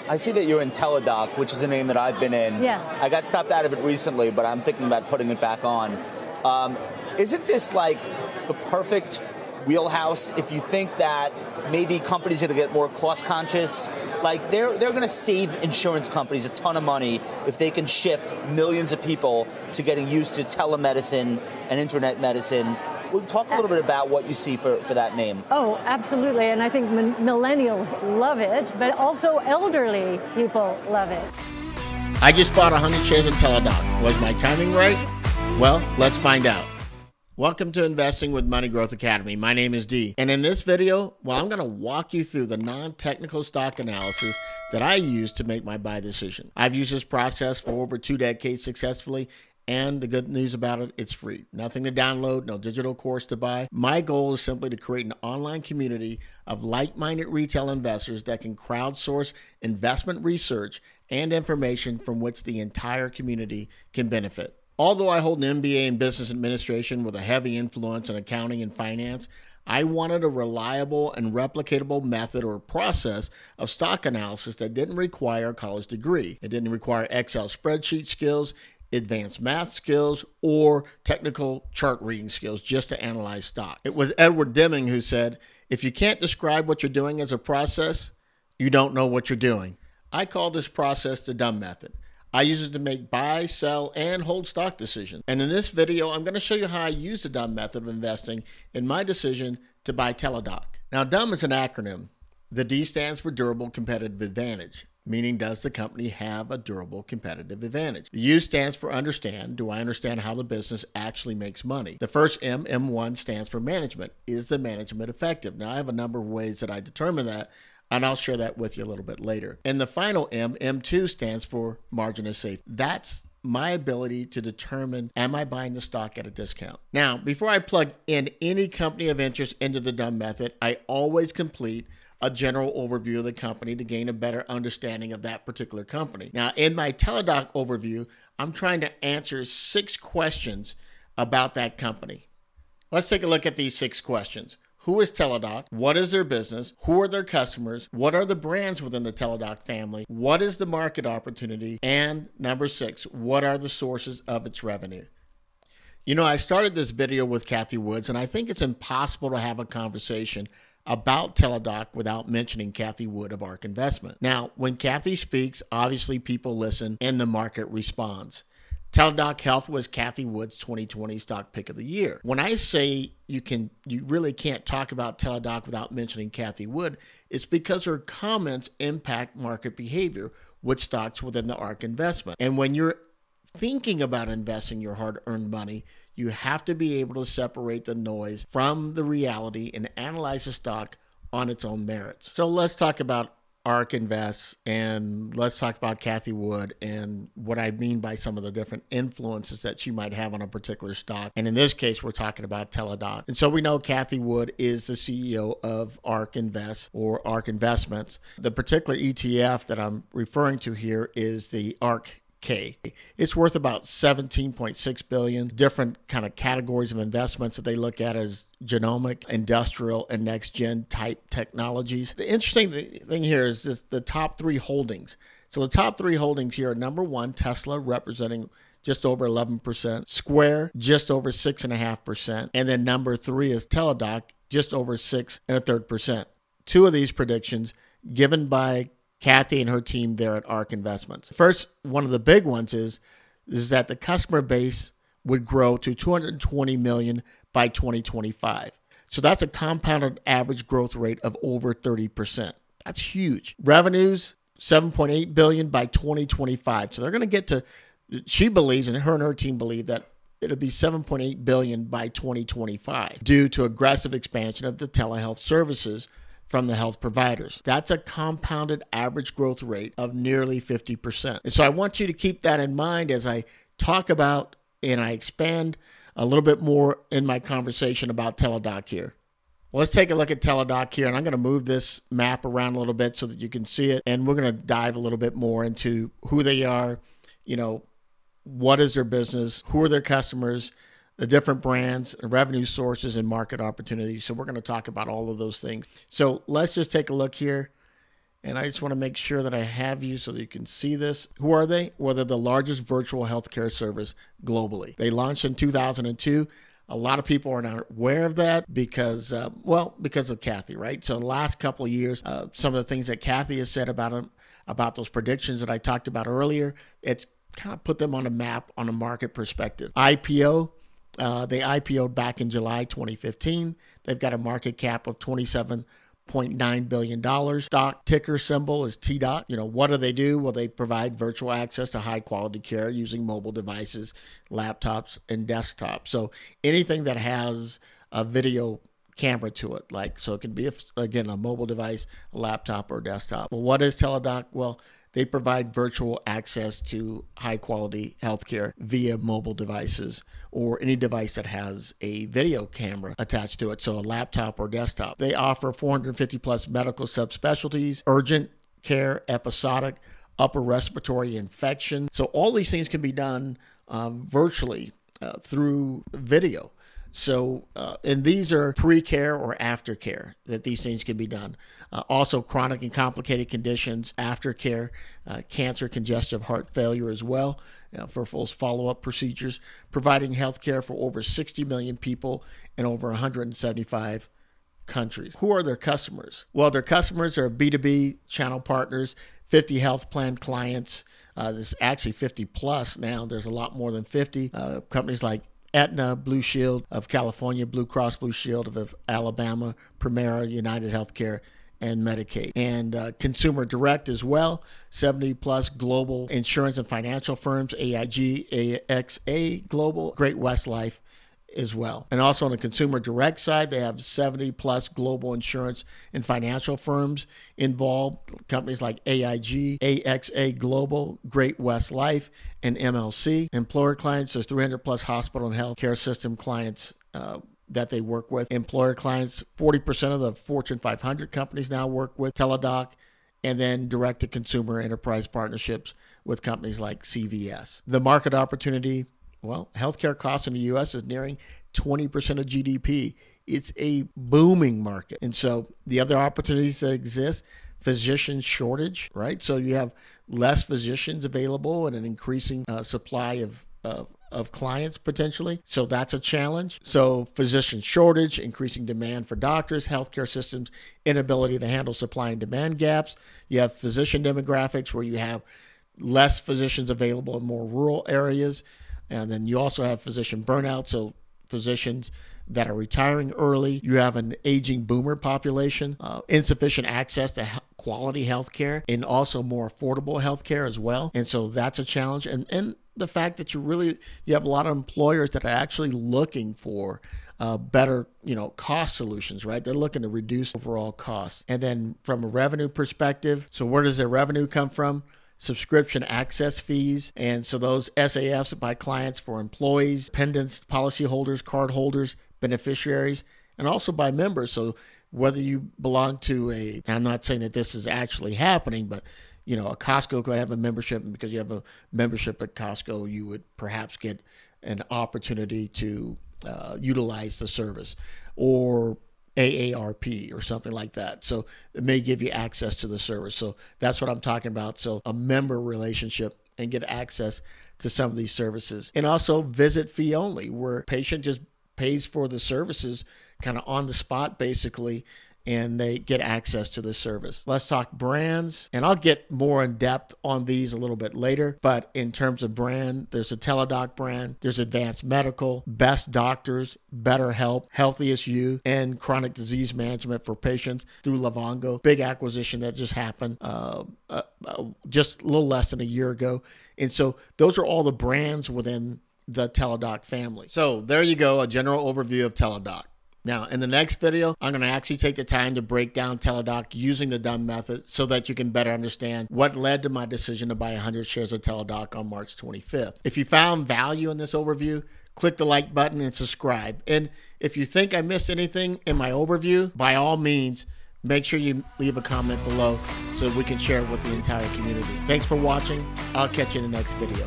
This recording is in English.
I see that you're in Teladoc, which is a name that I've been in. Yes. I got stopped out of it recently, but I'm thinking about putting it back on. Isn't this like the perfect wheelhouse if you think that maybe companies are going to get more cost conscious? Like they're going to save insurance companies a ton of money if they can shift millions of people to getting used to telemedicine and internet medicine. We'll talk a little bit about what you see for that name. Oh, absolutely. And I think millennials love it, but also elderly people love it. I just bought 100 shares of Teladoc. Was my timing right? Well, let's find out. Welcome to Investing with Money Growth Academy. My name is Dee. And in this video, I'm going to walk you through the non-technical stock analysis that I use to make my buy decision. I've used this process for over 2 decades successfully. And the good news about it, it's free. Nothing to download, no digital course to buy. My goal is simply to create an online community of like-minded retail investors that can crowdsource investment research and information from which the entire community can benefit. Although I hold an MBA in business administration with a heavy influence in accounting and finance, I wanted a reliable and replicatable method or process of stock analysis that didn't require a college degree. It didn't require Excel spreadsheet skills, advanced math skills, or technical chart reading skills just to analyze stock. It was Edward Deming who said, if you can't describe what you're doing as a process, you don't know what you're doing. I call this process the dumb method. I use it to make buy, sell, and hold stock decisions. And in this video, I'm going to show you how I use the dumb method of investing in my decision to buy Teladoc. Now, dumb is an acronym. The D stands for durable competitive advantage, meaning does the company have a durable competitive advantage? The U stands for understand. Do I understand how the business actually makes money? The first M, M1, stands for management. Is the management effective? Now, I have a number of ways that I determine that, and I'll share that with you a little bit later. And the final M, M2, stands for margin of safety. That's my ability to determine, am I buying the stock at a discount? Now, before I plug in any company of interest into the dumb method, I always complete a general overview of the company to gain a better understanding of that particular company. Now, in my Teladoc overview, I'm trying to answer 6 questions about that company. Let's take a look at these 6 questions. Who is Teladoc? What is their business? Who are their customers? What are the brands within the Teladoc family? What is the market opportunity? And number 6, what are the sources of its revenue? You know, I started this video with Cathie Wood, and I think it's impossible to have a conversation about Teladoc without mentioning Cathie Wood of ARK Investment. Now, when Cathie speaks, obviously people listen and the market responds. Teladoc Health was Cathie Wood's 2020 stock pick of the year. When I say you really can't talk about Teladoc without mentioning Cathie Wood, it's because her comments impact market behavior with stocks within the ARK Investment. And when you're thinking about investing your hard-earned money, you have to be able to separate the noise from the reality and analyze the stock on its own merits. So let's talk about ARK Invest, and let's talk about Cathie Wood and what I mean by some of the different influences that she might have on a particular stock. And in this case, we're talking about Teladoc. And so we know Cathie Wood is the CEO of ARK Invest or ARK Investments. The particular ETF that I'm referring to here is the ARK K. It's worth about $17.6 billion. Different kind of categories of investments that they look at as genomic, industrial, and next-gen type technologies. The interesting thing here is just the top 3 holdings. So the top 3 holdings here are number 1, Tesla, representing just over 11%, Square, just over 6.5%, and then number 3 is Teladoc, just over 6.33%. 2 of these predictions given by Cathie and her team there at ARK Investments. First, one of the big ones is that the customer base would grow to 220 million by 2025. So that's a compounded average growth rate of over 30%. That's huge. Revenues, 7.8 billion by 2025. So they're going to get to, she believes, and her team believe that it'll be 7.8 billion by 2025 due to aggressive expansion of the telehealth services from the health providers. That's a compounded average growth rate of nearly 50%. And so I want you to keep that in mind as I talk about and I expand a little bit more in my conversation about Teladoc here. Well, let's take a look at Teladoc here, and I'm going to move this map around a little bit so that you can see it, and we're going to dive a little bit more into who they are, you know, what is their business, who are their customers, the different brands, revenue sources, and market opportunities. So we're going to talk about all of those things. So let's just take a look here. And I just want to make sure that I have you so that you can see this. Who are they? Well, they're the largest virtual healthcare service globally. They launched in 2002. A lot of people are not aware of that because, because of Cathie, right? So in the last couple of years, some of the things that Cathie has said about them, about those predictions that I talked about earlier, it's kind of put them on a map on a market perspective. IPO, they IPO'd back in July 2015. They've got a market cap of $27.9 billion. Stock ticker symbol is Tdoc. What do they do? Well, they provide virtual access to high quality care using mobile devices, laptops, and desktops. So anything that has a video camera to it, so it can be, again, a mobile device, a laptop, or desktop. Well, what is Teladoc? Well, they provide virtual access to high-quality healthcare via mobile devices or any device that has a video camera attached to it, so a laptop or desktop. They offer 450-plus medical subspecialties, urgent care, episodic, upper respiratory infection. So all these things can be done virtually through video. So, and these are pre-care or aftercare that these things can be done. Also, chronic and complicated conditions, aftercare, cancer, congestive heart failure as well, for full follow-up procedures, providing health care for over 60 million people in over 175 countries. Who are their customers? Well, their customers are B2B channel partners, 50 health plan clients. There's actually 50 plus now. There's a lot more than 50. Companies like Aetna, Blue Shield of California, Blue Cross Blue Shield of Alabama, Premera, United Healthcare, and Medicaid. And consumer direct as well, 70 plus global insurance and financial firms, AIG, AXA Global, Great West Life as well. And also on the consumer direct side, they have 70 plus global insurance and financial firms involved, companies like AIG, AXA Global, Great West Life, and MLC. Employer clients, there's 300 plus hospital and health care system clients that they work with. Employer clients, 40% of the Fortune 500 companies now work with Teladoc, and then direct-to-consumer enterprise partnerships with companies like CVS. The market opportunity, well, healthcare costs in the U.S. is nearing 20% of GDP. It's a booming market. And so the other opportunities that exist, physician shortage, right? So you have less physicians available and an increasing supply of clients potentially. So that's a challenge. So physician shortage, increasing demand for doctors, healthcare systems, inability to handle supply and demand gaps. You have physician demographics where you have less physicians available in more rural areas. And then you also have physician burnout, so physicians that are retiring early. You have an aging boomer population, insufficient access to quality health care, and also more affordable health care as well. And so that's a challenge. And the fact that you have a lot of employers that are actually looking for better, cost solutions, right? They're looking to reduce overall costs. And then from a revenue perspective, so where does their revenue come from? Subscription access fees. And so those SAFs by clients for employees, dependents, policyholders, card holders, beneficiaries, and also by members. So whether you belong to I'm not saying that this is actually happening, but a Costco could have a membership, and because you have a membership at Costco, you would perhaps get an opportunity to utilize the service, or AARP or something like that. So it may give you access to the service. So that's what I'm talking about. So a member relationship and get access to some of these services. And also visit fee only, where patient just pays for the services kind of on the spot basically, and they get access to the service. Let's talk brands, and I'll get more in depth on these a little bit later. But in terms of brand, there's a Teladoc brand, there's Advanced Medical, Best Doctors, Better Help, Healthiest You, and chronic disease management for patients through Livongo. Big acquisition that just happened just a little less than a year ago. And so those are all the brands within the Teladoc family. So there you go, a general overview of Teladoc. Now, in the next video, I'm going to actually take the time to break down Teladoc using the dumb method so that you can better understand what led to my decision to buy 100 shares of Teladoc on March 25th. If you found value in this overview, click the like button and subscribe. And if you think I missed anything in my overview, by all means, make sure you leave a comment below so we can share it with the entire community. Thanks for watching. I'll catch you in the next video.